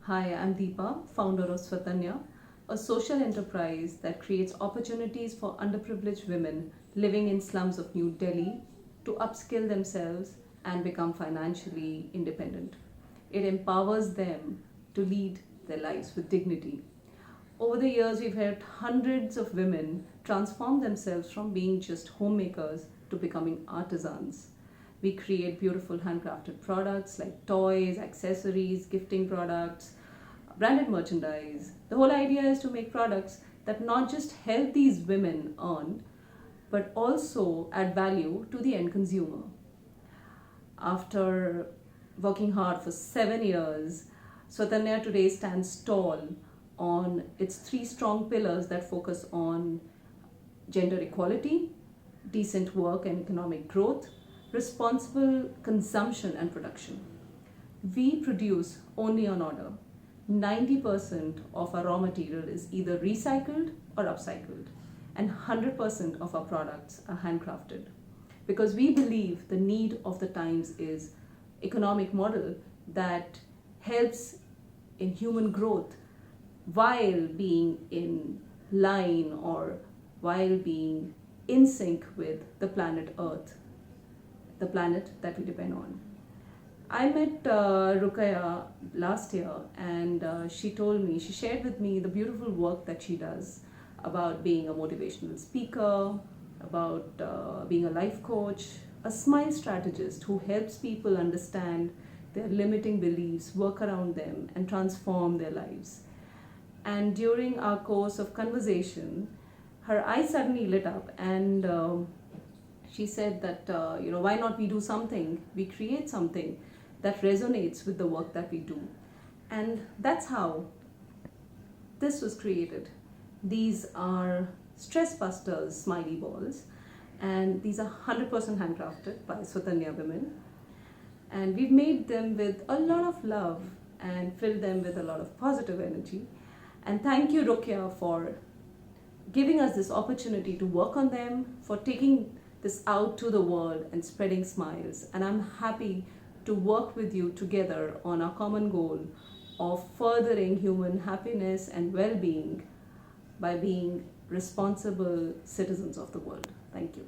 Hi, I'm Deepa, founder of Svatanya, a social enterprise that creates opportunities for underprivileged women living in slums of New Delhi to upskill themselves and become financially independent. It empowers them to lead their lives with dignity. Over the years, we've helped hundreds of women transform themselves from being just homemakers to becoming artisans. We create beautiful handcrafted products like toys, accessories, gifting products, branded merchandise. The whole idea is to make products that not just help these women earn, but also add value to the end consumer. After working hard for 7 years, Svatanya today stands tall on its three strong pillars that focus on gender equality, decent work and economic growth, responsible consumption and production. We produce only on order. 90% of our raw material is either recycled or upcycled, and 100% of our products are handcrafted. Because we believe the need of the times is economic model that helps in human growth while being in line or while being in sync with the planet Earth, the planet that we depend on. I met Ruqya last year, and she shared with me the beautiful work that she does about being a motivational speaker, about being a life coach, a SMILE strategist who helps people understand their limiting beliefs, work around them, and transform their lives. And during our course of conversation, her eyes suddenly lit up, and she said that, why not we do something, we create something that resonates with the work that we do. And that's how this was created. These are Stressbusters smiley balls, and these are 100% handcrafted by Svatanya women. And we've made them with a lot of love and filled them with a lot of positive energy. And thank you, Ruqya, for giving us this opportunity to work on them, for taking this out to the world and spreading smiles. And I'm happy to work with you together on our common goal of furthering human happiness and well-being by being responsible citizens of the world. Thank you.